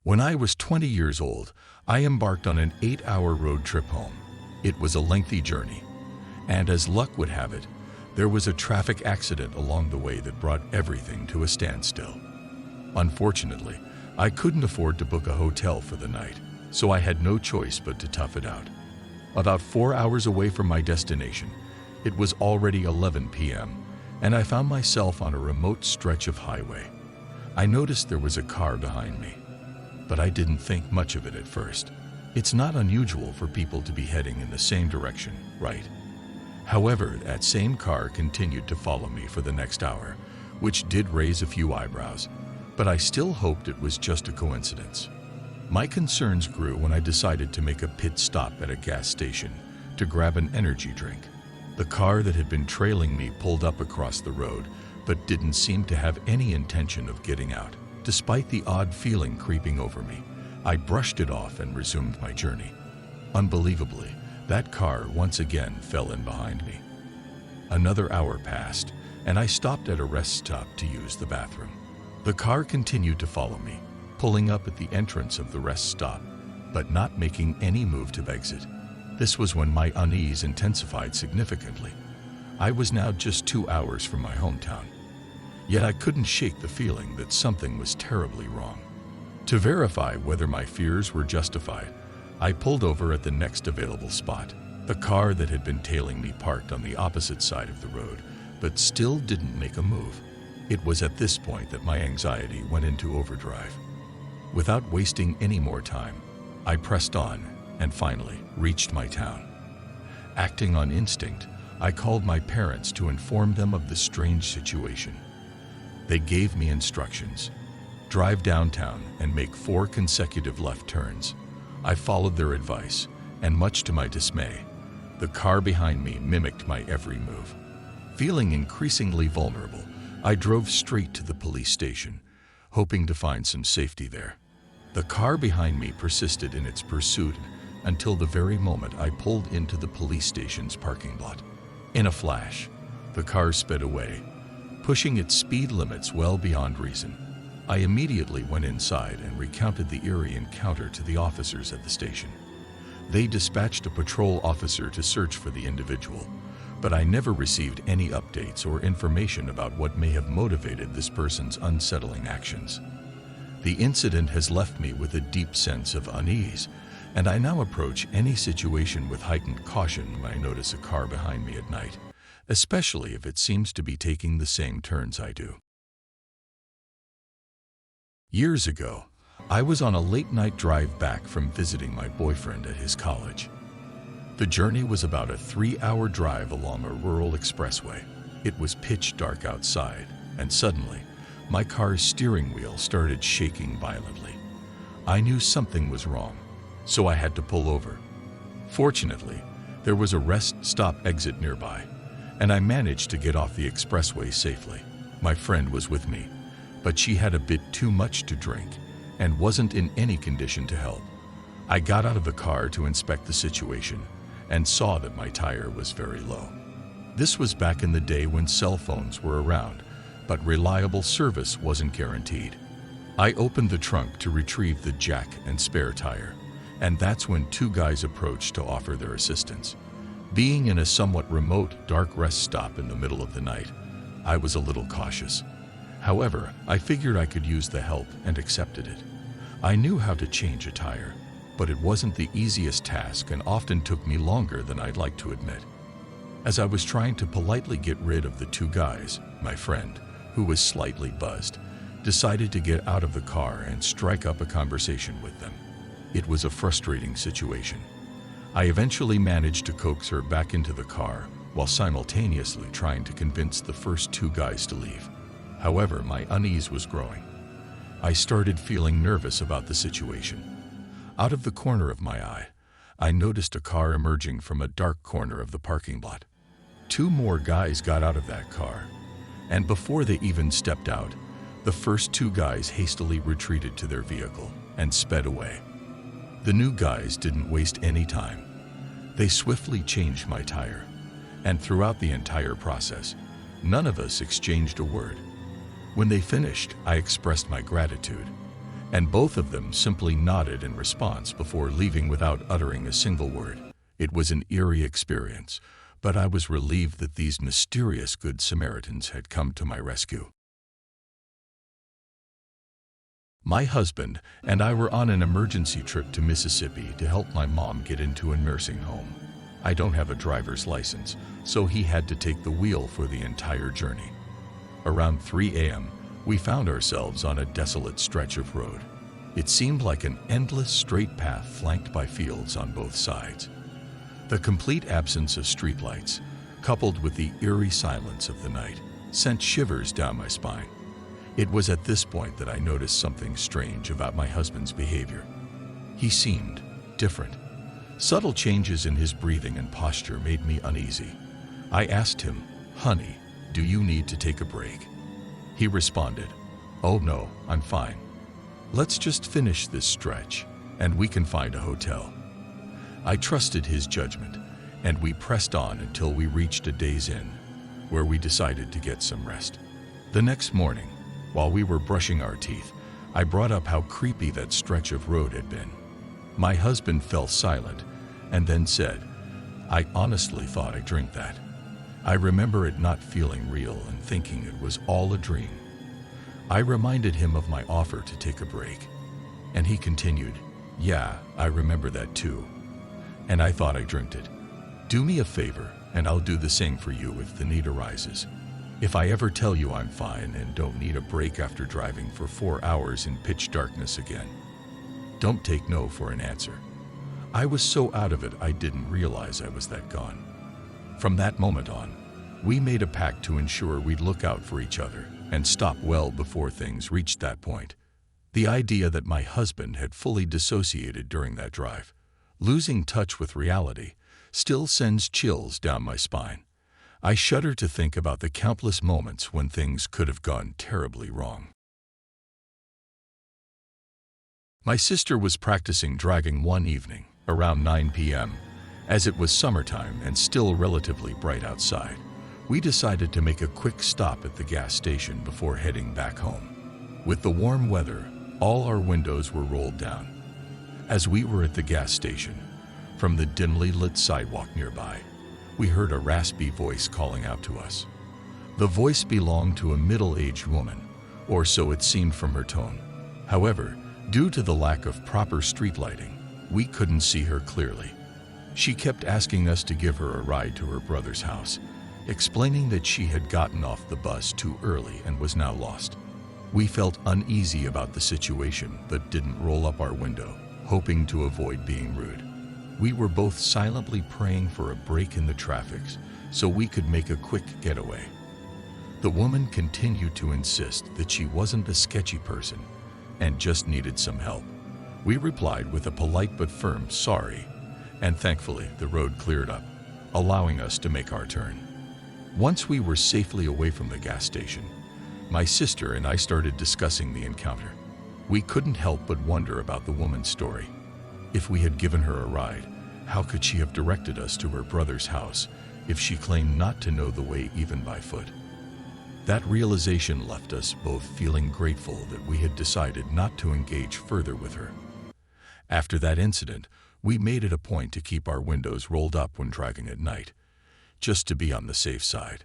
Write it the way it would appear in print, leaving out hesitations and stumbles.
When I was 20 years old, I embarked on an 8-hour road trip home. It was a lengthy journey, and as luck would have it, there was a traffic accident along the way that brought everything to a standstill. Unfortunately, I couldn't afford to book a hotel for the night, so I had no choice but to tough it out. About 4 hours away from my destination, it was already 11 p.m., and I found myself on a remote stretch of highway. I noticed there was a car behind me, but I didn't think much of it at first. It's not unusual for people to be heading in the same direction, right? However, that same car continued to follow me for the next hour, which did raise a few eyebrows, but I still hoped it was just a coincidence. My concerns grew when I decided to make a pit stop at a gas station to grab an energy drink. The car that had been trailing me pulled up across the road, but didn't seem to have any intention of getting out. Despite the odd feeling creeping over me, I brushed it off and resumed my journey. Unbelievably, that car once again fell in behind me. Another hour passed, and I stopped at a rest stop to use the bathroom. The car continued to follow me, pulling up at the entrance of the rest stop, but not making any move to exit. This was when my unease intensified significantly. I was now just 2 hours from my hometown, yet I couldn't shake the feeling that something was terribly wrong. To verify whether my fears were justified, I pulled over at the next available spot. The car that had been tailing me parked on the opposite side of the road, but still didn't make a move. It was at this point that my anxiety went into overdrive. Without wasting any more time, I pressed on and finally reached my town. Acting on instinct, I called my parents to inform them of the strange situation. They gave me instructions: drive downtown and make 4 consecutive left turns. I followed their advice, and much to my dismay, the car behind me mimicked my every move. Feeling increasingly vulnerable, I drove straight to the police station, hoping to find some safety there. The car behind me persisted in its pursuit until the very moment I pulled into the police station's parking lot. In a flash, the car sped away, pushing its speed limits well beyond reason. I immediately went inside and recounted the eerie encounter to the officers at the station. They dispatched a patrol officer to search for the individual, but I never received any updates or information about what may have motivated this person's unsettling actions. The incident has left me with a deep sense of unease, and I now approach any situation with heightened caution when I notice a car behind me at night, especially if it seems to be taking the same turns I do. Years ago, I was on a late-night drive back from visiting my boyfriend at his college. The journey was about a 3-hour drive along a rural expressway. It was pitch dark outside, and suddenly, my car's steering wheel started shaking violently. I knew something was wrong, so I had to pull over. Fortunately, there was a rest stop exit nearby, and I managed to get off the expressway safely. My friend was with me, but she had a bit too much to drink and wasn't in any condition to help. I got out of the car to inspect the situation and saw that my tire was very low. This was back in the day when cell phones were around, but reliable service wasn't guaranteed. I opened the trunk to retrieve the jack and spare tire, and that's when 2 guys approached to offer their assistance. Being in a somewhat remote, dark rest stop in the middle of the night, I was a little cautious. However, I figured I could use the help and accepted it. I knew how to change a tire, but it wasn't the easiest task and often took me longer than I'd like to admit. As I was trying to politely get rid of the 2 guys, my friend, who was slightly buzzed, decided to get out of the car and strike up a conversation with them. It was a frustrating situation. I eventually managed to coax her back into the car while simultaneously trying to convince the first 2 guys to leave. However, my unease was growing. I started feeling nervous about the situation. Out of the corner of my eye, I noticed a car emerging from a dark corner of the parking lot. 2 more guys got out of that car, and before they even stepped out, the first 2 guys hastily retreated to their vehicle and sped away. The new guys didn't waste any time. They swiftly changed my tire, and throughout the entire process, none of us exchanged a word. When they finished, I expressed my gratitude, and both of them simply nodded in response before leaving without uttering a single word. It was an eerie experience, but I was relieved that these mysterious Good Samaritans had come to my rescue. My husband and I were on an emergency trip to Mississippi to help my mom get into a nursing home. I don't have a driver's license, so he had to take the wheel for the entire journey. Around 3 a.m., we found ourselves on a desolate stretch of road. It seemed like an endless straight path flanked by fields on both sides. The complete absence of streetlights, coupled with the eerie silence of the night, sent shivers down my spine. It was at this point that I noticed something strange about my husband's behavior. He seemed different. Subtle changes in his breathing and posture made me uneasy. I asked him, "Honey, do you need to take a break?" He responded, "Oh no, I'm fine. Let's just finish this stretch, and we can find a hotel." I trusted his judgment, and we pressed on until we reached a day's inn, where we decided to get some rest. The next morning, while we were brushing our teeth, I brought up how creepy that stretch of road had been. My husband fell silent and then said, "I honestly thought I dreamed that. I remember it not feeling real and thinking it was all a dream." I reminded him of my offer to take a break, and he continued, "Yeah, I remember that too. And I thought I dreamt it. Do me a favor, and I'll do the same for you if the need arises. If I ever tell you I'm fine and don't need a break after driving for 4 hours in pitch darkness again, don't take no for an answer." I was so out of it I didn't realize I was that gone. From that moment on, we made a pact to ensure we'd look out for each other and stop well before things reached that point. The idea that my husband had fully dissociated during that drive, losing touch with reality, still sends chills down my spine. I shudder to think about the countless moments when things could have gone terribly wrong. My sister was practicing driving one evening, around 9 p.m. As it was summertime and still relatively bright outside, we decided to make a quick stop at the gas station before heading back home. With the warm weather, all our windows were rolled down. As we were at the gas station, from the dimly lit sidewalk nearby, we heard a raspy voice calling out to us. The voice belonged to a middle-aged woman, or so it seemed from her tone. However, due to the lack of proper street lighting, we couldn't see her clearly. She kept asking us to give her a ride to her brother's house, explaining that she had gotten off the bus too early and was now lost. We felt uneasy about the situation but didn't roll up our window, hoping to avoid being rude. We were both silently praying for a break in the traffic so we could make a quick getaway. The woman continued to insist that she wasn't a sketchy person and just needed some help. We replied with a polite but firm sorry, and thankfully the road cleared up, allowing us to make our turn. Once we were safely away from the gas station, my sister and I started discussing the encounter. We couldn't help but wonder about the woman's story. If we had given her a ride, how could she have directed us to her brother's house if she claimed not to know the way even by foot? That realization left us both feeling grateful that we had decided not to engage further with her. After that incident, we made it a point to keep our windows rolled up when driving at night, just to be on the safe side.